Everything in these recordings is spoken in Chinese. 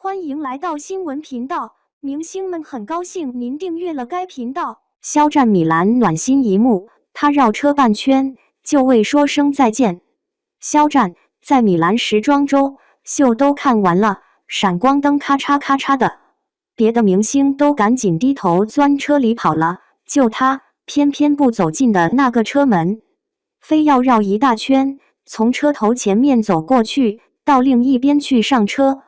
欢迎来到新闻频道，明星们很高兴您订阅了该频道。肖战米兰暖心一幕，他绕车半圈就为说声再见。肖战在米兰时装周秀都看完了，闪光灯咔嚓咔嚓的，别的明星都赶紧低头钻车里跑了，就他偏偏不走进的那个车门，非要绕一大圈，从车头前面走过去，到另一边去上车。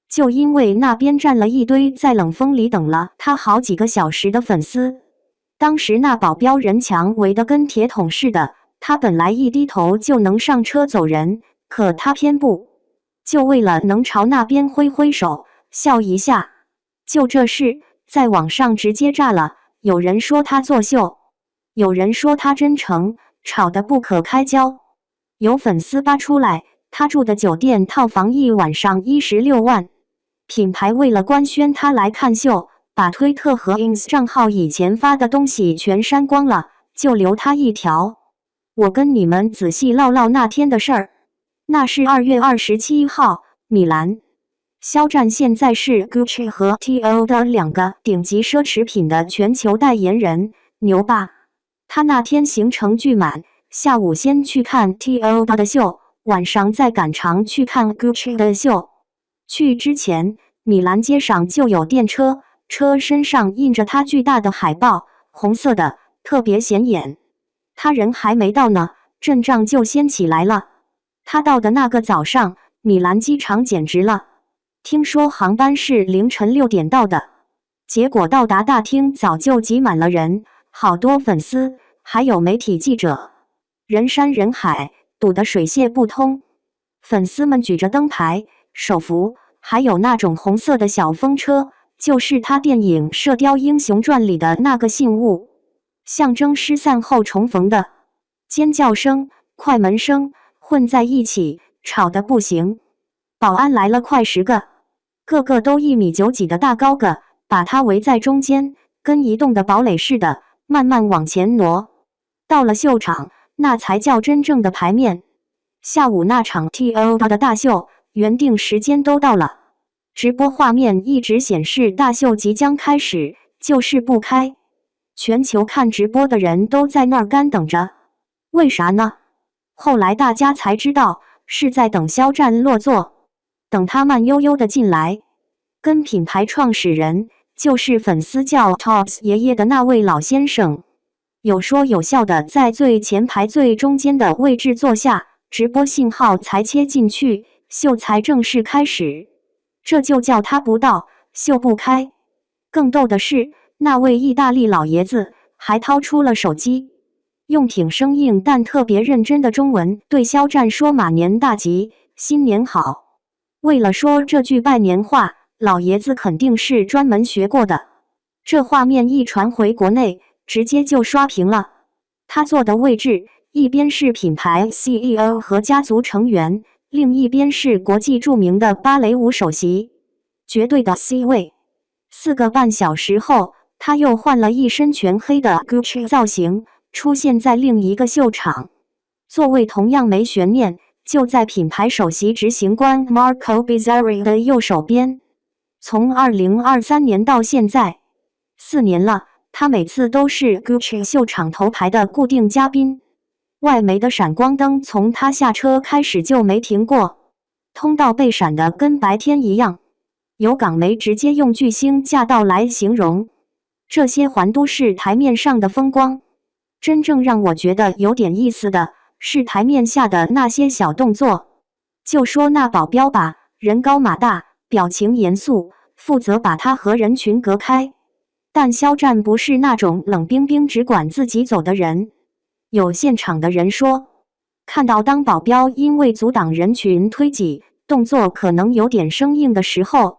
就因为那边站了一堆在冷风里等了他好几个小时的粉丝，当时那保镖人墙围得跟铁桶似的，他本来一低头就能上车走人，可他偏不，就为了能朝那边挥挥手笑一下，就这事在网上直接炸了。有人说他作秀，有人说他真诚，吵得不可开交。有粉丝扒出来，他住的酒店套房一晚上16万。品牌为了官宣他来看秀，把推特和 ins 账号以前发的东西全删光了，就留他一条。我跟你们仔细唠唠那天的事儿。那是2月27号，米兰。肖战现在是 Gucci 和 TO 的2个顶级奢侈品的全球代言人，牛吧？他那天行程巨满，下午先去看 TO 的秀，晚上再赶场去看 Gucci 的秀。去之前，米兰街上就有电车，车身上印着他巨大的海报，红色的，特别显眼。他人还没到呢，阵仗就先起来了。他到的那个早上，米兰机场简直了。听说航班是凌晨6点到的，结果到达大厅早就挤满了人，好多粉丝，还有媒体记者，人山人海，堵得水泄不通。粉丝们举着灯牌、手幅，还有那种红色的小风车，就是他电影《射雕英雄传》里的那个信物，象征失散后重逢的。尖叫声、快门声混在一起，吵得不行。保安来了快10个，个个都1.9米几的大高个，把他围在中间，跟移动的堡垒似的，慢慢往前挪。到了秀场，那才叫真正的排面。下午那场 TO 的大秀，原定时间都到了，直播画面一直显示大秀即将开始，就是不开。全球看直播的人都在那儿干等着，为啥呢？后来大家才知道，是在等肖战落座，等他慢悠悠的进来。跟品牌创始人，就是粉丝叫 Tops 爷爷的那位老先生，有说有笑的在最前排最中间的位置坐下，直播信号才切进去，秀才正式开始。这就叫他不到，秀不开。更逗的是，那位意大利老爷子还掏出了手机，用挺生硬但特别认真的中文对肖战说马年大吉，新年好。为了说这句拜年话，老爷子肯定是专门学过的。这画面一传回国内，直接就刷屏了。他坐的位置，一边是品牌 CEO 和家族成员，另一边是国际著名的芭蕾舞首席，绝对的 C 位。4个半小时后，他又换了一身全黑的 Gucci 造型，出现在另一个秀场，座位同样没悬念，就在品牌首席执行官 Marco Bizzarri 的右手边。从2023年到现在4年了，他每次都是 Gucci 秀场头排的固定嘉宾。外媒的闪光灯从他下车开始就没停过，通道被闪得跟白天一样。有港媒直接用巨星驾到来形容这些环都市台面上的风光。真正让我觉得有点意思的是台面下的那些小动作，就说那保镖吧，人高马大，表情严肃，负责把他和人群隔开。但肖战不是那种冷冰冰只管自己走的人。有现场的人说，看到当保镖因为阻挡人群推挤，动作可能有点生硬的时候，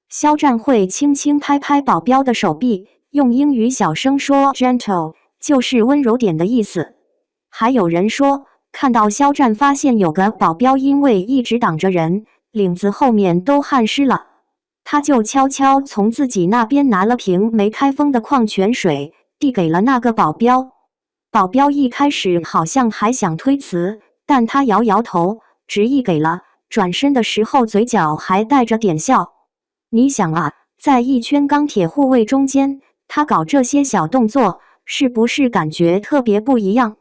肖战会轻轻拍拍保镖的手臂，用英语小声说 gentle， 就是温柔点的意思。还有人说，看到肖战发现有个保镖因为一直挡着人，领子后面都汗湿了，他就悄悄从自己那边拿了瓶没开封的矿泉水，递给了那个保镖。保镖一开始好像还想推辞，但他摇摇头，执意给了，转身的时候嘴角还带着点笑。你想啊，在一圈钢铁护卫中间，他搞这些小动作，是不是感觉特别不一样？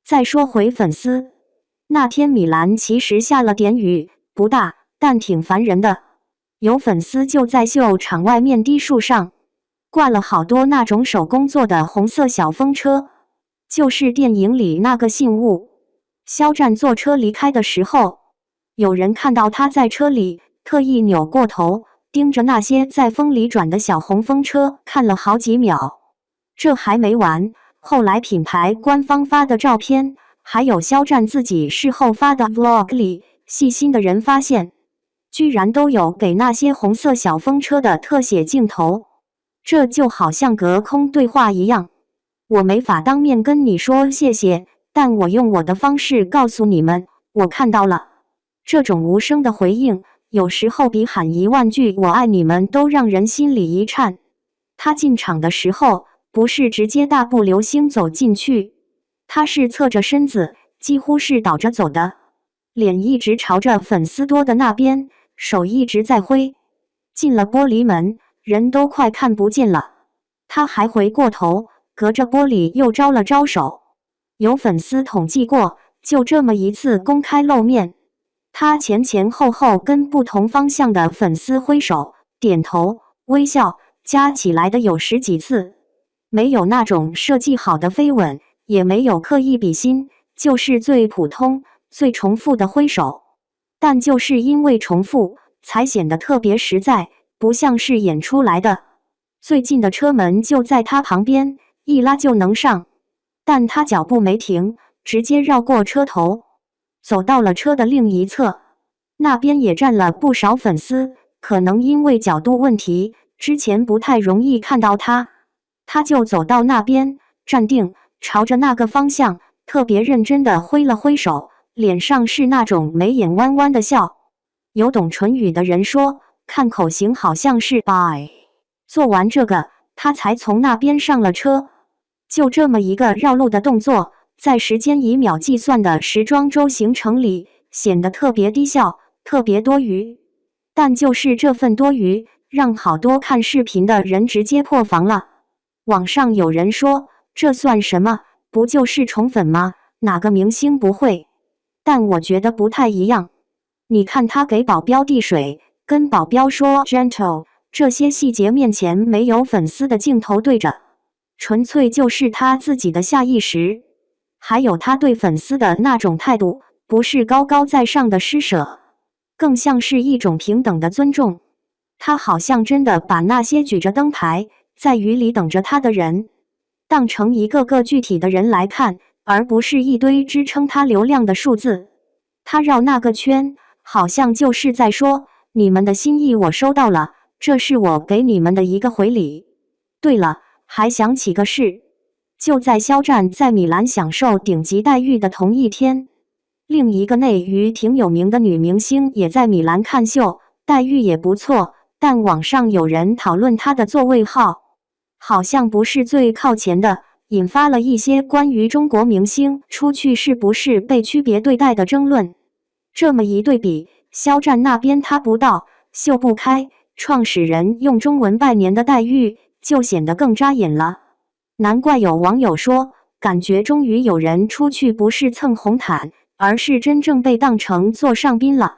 再说回粉丝，那天米兰其实下了点雨，不大，但挺烦人的。有粉丝就在秀场外面低树上挂了好多那种手工做的红色小风车，就是电影里那个信物。肖战坐车离开的时候，有人看到他在车里特意扭过头，盯着那些在风里转的小红风车看了好几秒。这还没完，后来品牌官方发的照片，还有肖战自己事后发的 vlog 里，细心的人发现，居然都有给那些红色小风车的特写镜头。这就好像隔空对话一样，我没法当面跟你说谢谢，但我用我的方式告诉你们，我看到了。这种无声的回应，有时候比喊10000句我爱你们都让人心里一颤。他进场的时候，不是直接大步流星走进去，他是侧着身子，几乎是倒着走的，脸一直朝着粉丝多的那边，手一直在挥。进了玻璃门，人都快看不见了，他还回过头，隔着玻璃又招了招手。有粉丝统计过，就这么一次公开露面，他前前后后跟不同方向的粉丝挥手、点头、微笑，加起来的有10几次。没有那种设计好的飞吻，也没有刻意比心，就是最普通、最重复的挥手。但就是因为重复，才显得特别实在，不像是演出来的。最近的车门就在他旁边，一拉就能上。但他脚步没停，直接绕过车头，走到了车的另一侧。那边也站了不少粉丝，可能因为角度问题，之前不太容易看到他。他就走到那边，站定，朝着那个方向，特别认真地挥了挥手，脸上是那种眉眼弯弯的笑。有懂唇语的人说，看口型好像是 bye。做完这个，他才从那边上了车。就这么一个绕路的动作，在时间以秒计算的时装周行程里，显得特别低效，特别多余。但就是这份多余，让好多看视频的人直接破防了。网上有人说，这算什么？不就是宠粉吗？哪个明星不会？但我觉得不太一样。你看他给保镖递水，跟保镖说 gentle， 这些细节面前没有粉丝的镜头对着，纯粹就是他自己的下意识。还有他对粉丝的那种态度，不是高高在上的施舍，更像是一种平等的尊重。他好像真的把那些举着灯牌在雨里等着他的人，当成一个个具体的人来看，而不是一堆支撑他流量的数字。他绕那个圈，好像就是在说，你们的心意我收到了，这是我给你们的一个回礼。对了，还想起个事，就在肖战在米兰享受顶级待遇的同一天，另一个内娱挺有名的女明星也在米兰看秀，待遇也不错，但网上有人讨论她的座位号，好像不是最靠前的，引发了一些关于中国明星出去是不是被区别对待的争论。这么一对比，肖战那边他不到，秀不开，创始人用中文拜年的待遇就显得更扎眼了。难怪有网友说，感觉终于有人出去不是蹭红毯，而是真正被当成座上宾了。